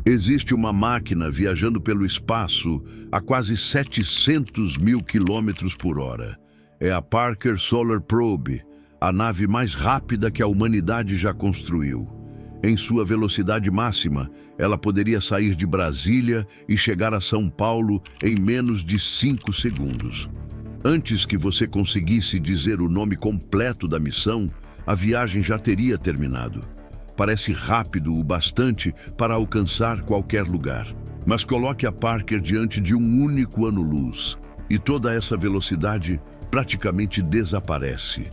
Existe uma máquina viajando pelo espaço a quase 700 mil quilômetros por hora. É a Parker Solar Probe, a nave mais rápida que a humanidade já construiu. Em sua velocidade máxima, ela poderia sair de Brasília e chegar a São Paulo em menos de 5 segundos. Antes que você conseguisse dizer o nome completo da missão, a viagem já teria terminado. Parece rápido o bastante para alcançar qualquer lugar. Mas coloque a Parker diante de um único ano-luz, e toda essa velocidade praticamente desaparece.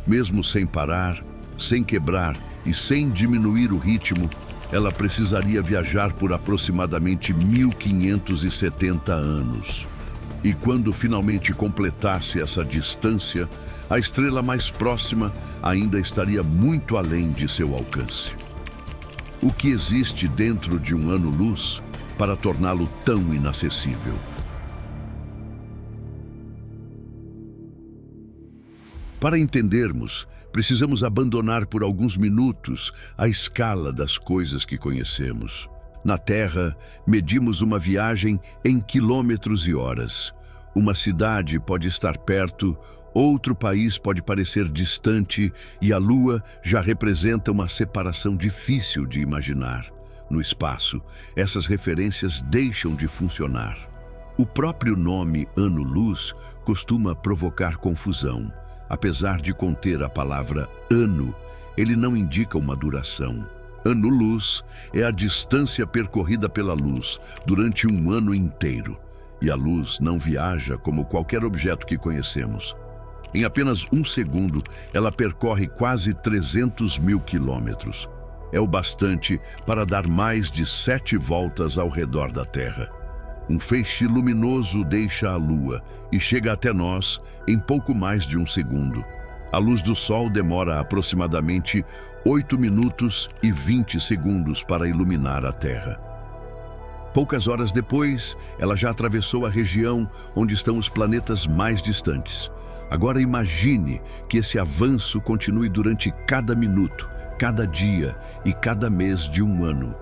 Mesmo sem parar, sem quebrar e sem diminuir o ritmo, ela precisaria viajar por aproximadamente 1570 anos. E quando finalmente completasse essa distância, a estrela mais próxima ainda estaria muito além de seu alcance. O que existe dentro de um ano-luz para torná-lo tão inacessível? Para entendermos, precisamos abandonar por alguns minutos a escala das coisas que conhecemos. Na Terra, medimos uma viagem em quilômetros e horas. Uma cidade pode estar perto, outro país pode parecer distante e a Lua já representa uma separação difícil de imaginar. No espaço, essas referências deixam de funcionar. O próprio nome ano-luz costuma provocar confusão. Apesar de conter a palavra ano, ele não indica uma duração. Ano-luz é a distância percorrida pela luz durante um ano inteiro. E a luz não viaja como qualquer objeto que conhecemos. Em apenas um segundo, ela percorre quase 300 mil quilômetros. É o bastante para dar mais de 7 voltas ao redor da Terra. Um feixe luminoso deixa a Lua e chega até nós em pouco mais de um segundo. A luz do Sol demora aproximadamente 8 minutos e 20 segundos para iluminar a Terra. Poucas horas depois, ela já atravessou a região onde estão os planetas mais distantes. Agora imagine que esse avanço continue durante cada minuto, cada dia e cada mês de um ano.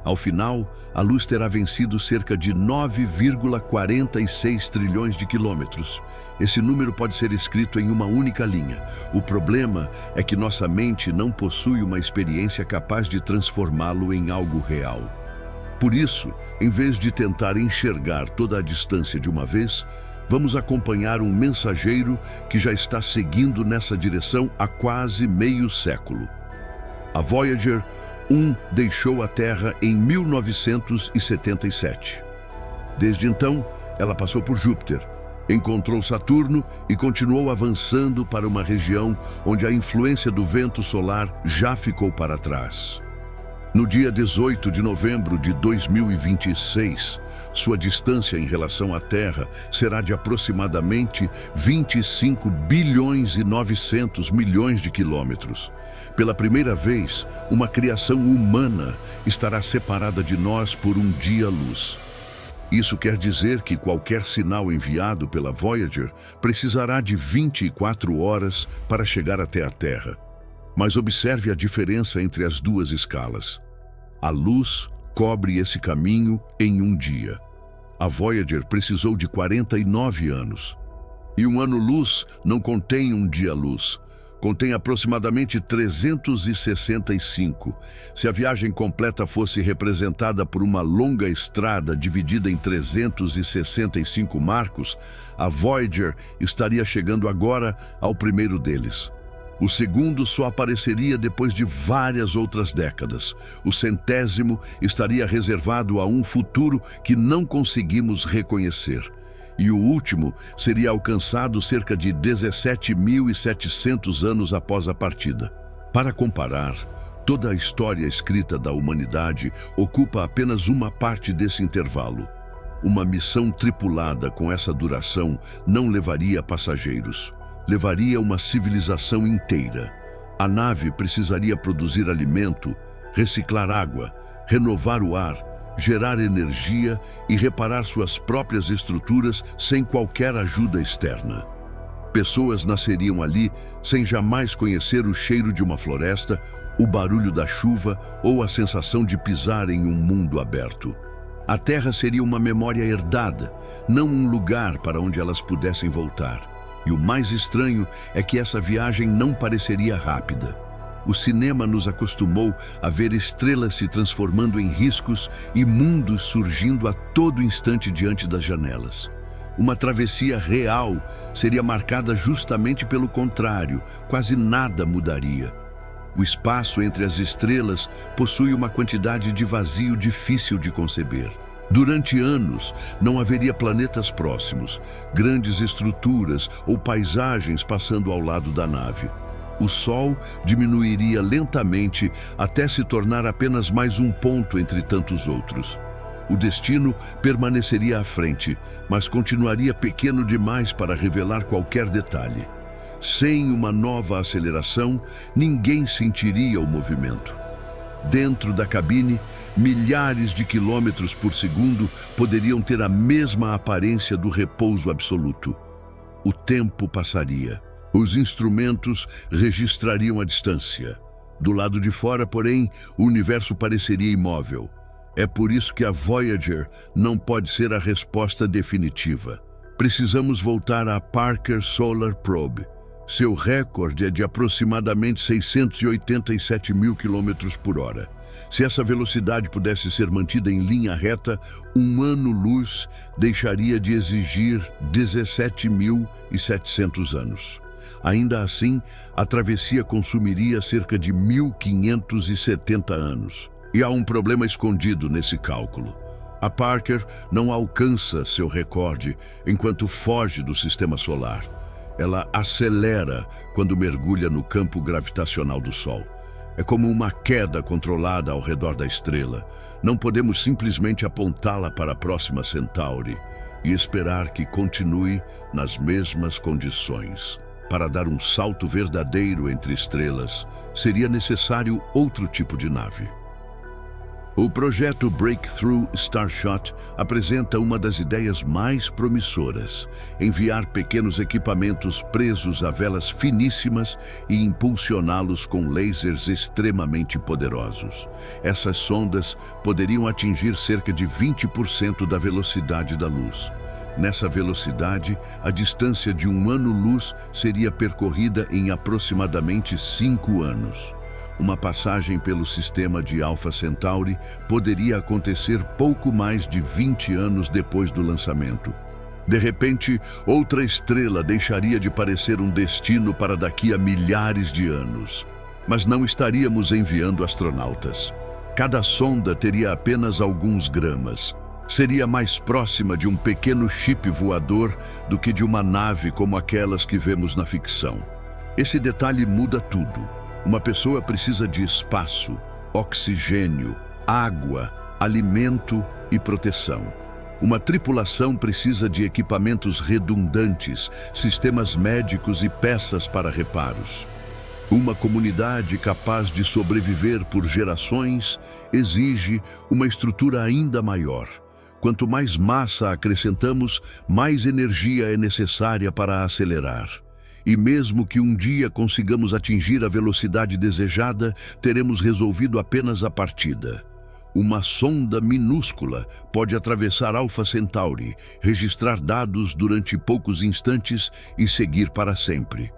Ao final, a luz terá vencido cerca de 9,46 trilhões de quilômetros. Esse número pode ser escrito em uma única linha. O problema é que nossa mente não possui uma experiência capaz de transformá-lo em algo real. Por isso, em vez de tentar enxergar toda a distância de uma vez, vamos acompanhar um mensageiro que já está seguindo nessa direção há quase meio século. A Voyager 1 deixou a Terra em 1977. Desde então, ela passou por Júpiter, encontrou Saturno e continuou avançando para uma região onde a influência do vento solar já ficou para trás. No dia 18 de novembro de 2026, sua distância em relação à Terra será de aproximadamente 25 bilhões e 900 milhões de quilômetros. Pela primeira vez, uma criação humana estará separada de nós por um dia-luz. Isso quer dizer que qualquer sinal enviado pela Voyager precisará de 24 horas para chegar até a Terra. Mas observe a diferença entre as duas escalas. A luz cobre esse caminho em um dia. A Voyager precisou de 49 anos. E um ano-luz não contém um dia-luz. Contém aproximadamente 365. Se a viagem completa fosse representada por uma longa estrada dividida em 365 marcos, a Voyager estaria chegando agora ao primeiro deles. O segundo só apareceria depois de várias outras décadas. O 100º estaria reservado a um futuro que não conseguimos reconhecer. E o último seria alcançado cerca de 17.700 anos após a partida. Para comparar, toda a história escrita da humanidade ocupa apenas uma parte desse intervalo. Uma missão tripulada com essa duração não levaria passageiros. Levaria uma civilização inteira. A nave precisaria produzir alimento, reciclar água, renovar o ar, gerar energia e reparar suas próprias estruturas sem qualquer ajuda externa. Pessoas nasceriam ali sem jamais conhecer o cheiro de uma floresta o barulho da chuva ou a sensação de pisar em um mundo aberto. A Terra seria uma memória herdada, não um lugar para onde elas pudessem voltar. E o mais estranho é que essa viagem não pareceria rápida. O cinema nos acostumou a ver estrelas se transformando em riscos e mundos surgindo a todo instante diante das janelas. Uma travessia real seria marcada justamente pelo contrário, quase nada mudaria. O espaço entre as estrelas possui uma quantidade de vazio difícil de conceber. Durante anos, não haveria planetas próximos, grandes estruturas ou paisagens passando ao lado da nave. O Sol diminuiria lentamente até se tornar apenas mais um ponto entre tantos outros. O destino permaneceria à frente, mas continuaria pequeno demais para revelar qualquer detalhe. Sem uma nova aceleração, ninguém sentiria o movimento. Dentro da cabine, milhares de quilômetros por segundo poderiam ter a mesma aparência do repouso absoluto. O tempo passaria. Os instrumentos registrariam a distância. Do lado de fora, porém, o universo pareceria imóvel. É por isso que a Voyager não pode ser a resposta definitiva. Precisamos voltar à Parker Solar Probe. Seu recorde é de aproximadamente 687 mil quilômetros por hora. Se essa velocidade pudesse ser mantida em linha reta, um ano-luz deixaria de exigir 17.700 anos. Ainda assim, a travessia consumiria cerca de 1.570 anos. E há um problema escondido nesse cálculo. A Parker não alcança seu recorde enquanto foge do sistema solar. Ela acelera quando mergulha no campo gravitacional do Sol. É como uma queda controlada ao redor da estrela. Não podemos simplesmente apontá-la para a próxima Centauri e esperar que continue nas mesmas condições. Para dar um salto verdadeiro entre estrelas, seria necessário outro tipo de nave. O projeto Breakthrough Starshot apresenta uma das ideias mais promissoras: enviar pequenos equipamentos presos a velas finíssimas e impulsioná-los com lasers extremamente poderosos. Essas sondas poderiam atingir cerca de 20% da velocidade da luz. Nessa velocidade, a distância de um ano-luz seria percorrida em aproximadamente 5 anos. Uma passagem pelo sistema de Alpha Centauri poderia acontecer pouco mais de 20 anos depois do lançamento. De repente, outra estrela deixaria de parecer um destino para daqui a milhares de anos. Mas não estaríamos enviando astronautas. Cada sonda teria apenas alguns gramas. Seria mais próxima de um pequeno chip voador do que de uma nave como aquelas que vemos na ficção. Esse detalhe muda tudo. Uma pessoa precisa de espaço, oxigênio, água, alimento e proteção. Uma tripulação precisa de equipamentos redundantes, sistemas médicos e peças para reparos. Uma comunidade capaz de sobreviver por gerações exige uma estrutura ainda maior. Quanto mais massa acrescentamos, mais energia é necessária para acelerar. E mesmo que um dia consigamos atingir a velocidade desejada, teremos resolvido apenas a partida. Uma sonda minúscula pode atravessar Alpha Centauri, registrar dados durante poucos instantes e seguir para sempre.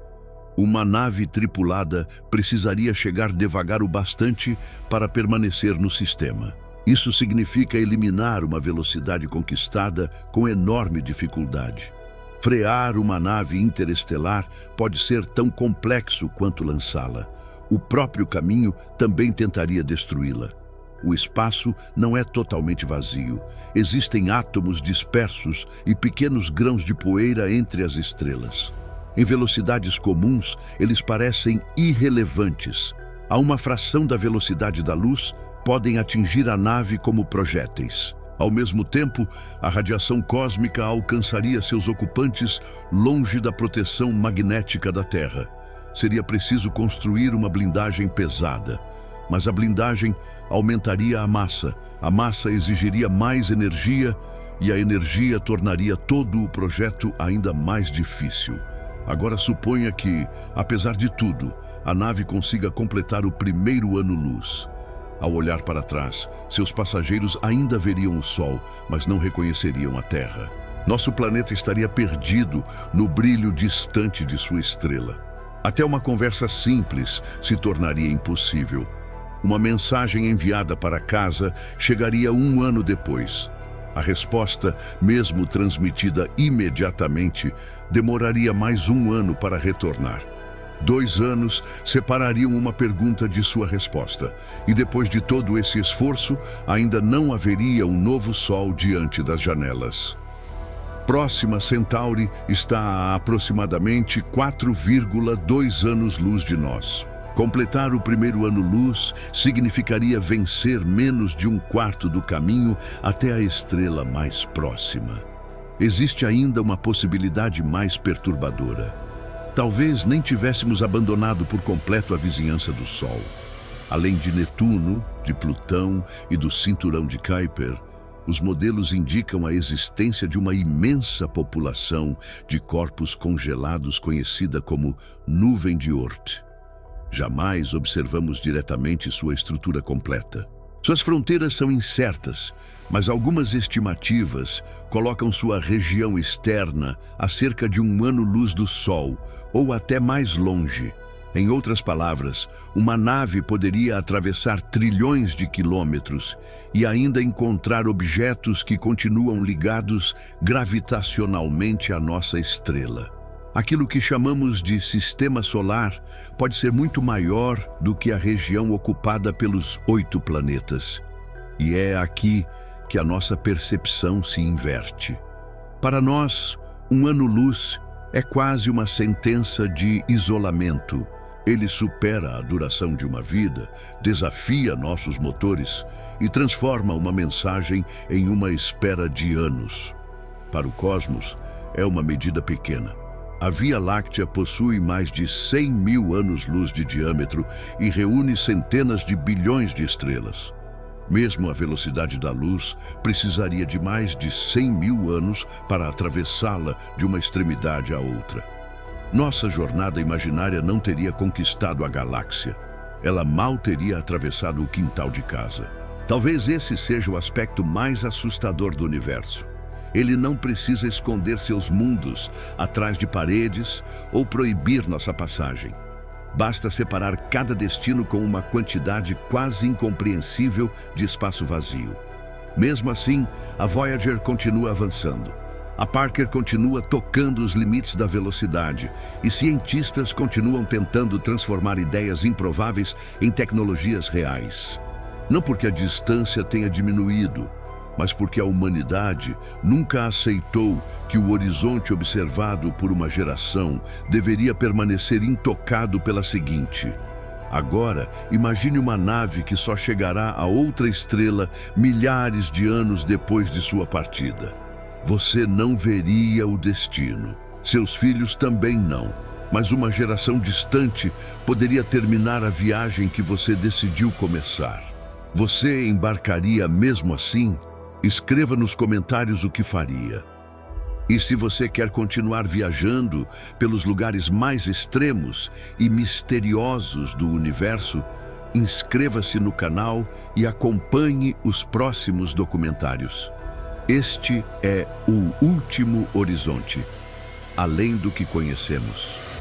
Uma nave tripulada precisaria chegar devagar o bastante para permanecer no sistema. Isso significa eliminar uma velocidade conquistada com enorme dificuldade. Frear uma nave interestelar pode ser tão complexo quanto lançá-la. O próprio caminho também tentaria destruí-la. O espaço não é totalmente vazio. Existem átomos dispersos e pequenos grãos de poeira entre as estrelas. Em velocidades comuns, eles parecem irrelevantes. A uma fração da velocidade da luz, podem atingir a nave como projéteis. Ao mesmo tempo, a radiação cósmica alcançaria seus ocupantes longe da proteção magnética da Terra. Seria preciso construir uma blindagem pesada, mas a blindagem aumentaria a massa exigiria mais energia e a energia tornaria todo o projeto ainda mais difícil. Agora suponha que, apesar de tudo, a nave consiga completar o primeiro ano-luz. Ao olhar para trás, seus passageiros ainda veriam o Sol, mas não reconheceriam a Terra. Nosso planeta estaria perdido no brilho distante de sua estrela. Até uma conversa simples se tornaria impossível. Uma mensagem enviada para casa chegaria 1 ano depois. A resposta, mesmo transmitida imediatamente, demoraria mais 1 ano para retornar. 2 anos separariam uma pergunta de sua resposta, e depois de todo esse esforço, ainda não haveria um novo Sol diante das janelas. Próxima Centauri está a aproximadamente 4,2 anos-luz de nós. Completar o primeiro ano-luz significaria vencer menos de 1/4 do caminho até a estrela mais próxima. Existe ainda uma possibilidade mais perturbadora. Talvez nem tivéssemos abandonado por completo a vizinhança do Sol. Além de Netuno, de Plutão e do cinturão de Kuiper, os modelos indicam a existência de uma imensa população de corpos congelados conhecida como nuvem de Oort. Jamais observamos diretamente sua estrutura completa. Suas fronteiras são incertas, mas algumas estimativas colocam sua região externa a cerca de 1 ano-luz do Sol, ou até mais longe. Em outras palavras, uma nave poderia atravessar trilhões de quilômetros e ainda encontrar objetos que continuam ligados gravitacionalmente à nossa estrela. Aquilo que chamamos de sistema solar pode ser muito maior do que a região ocupada pelos 8 planetas. E é aqui que a nossa percepção se inverte. Para nós, 1 ano-luz é quase uma sentença de isolamento. Ele supera a duração de uma vida, desafia nossos motores e transforma uma mensagem em uma espera de anos. Para o cosmos, é uma medida pequena. A Via Láctea possui mais de 100 mil anos-luz de diâmetro e reúne centenas de bilhões de estrelas. Mesmo a velocidade da luz precisaria de mais de 100 mil anos para atravessá-la de uma extremidade à outra. Nossa jornada imaginária não teria conquistado a galáxia. Ela mal teria atravessado o quintal de casa. Talvez esse seja o aspecto mais assustador do universo. Ele não precisa esconder seus mundos atrás de paredes ou proibir nossa passagem. Basta separar cada destino com uma quantidade quase incompreensível de espaço vazio. Mesmo assim, a Voyager continua avançando. A Parker continua tocando os limites da velocidade e cientistas continuam tentando transformar ideias improváveis em tecnologias reais. Não porque a distância tenha diminuído, mas porque a humanidade nunca aceitou que o horizonte observado por uma geração deveria permanecer intocado pela seguinte. Agora, imagine uma nave que só chegará a outra estrela milhares de anos depois de sua partida. Você não veria o destino. Seus filhos também não. Mas uma geração distante poderia terminar a viagem que você decidiu começar. Você embarcaria mesmo assim? Escreva nos comentários o que faria. E se você quer continuar viajando pelos lugares mais extremos e misteriosos do universo, inscreva-se no canal e acompanhe os próximos documentários. Este é o último horizonte, além do que conhecemos.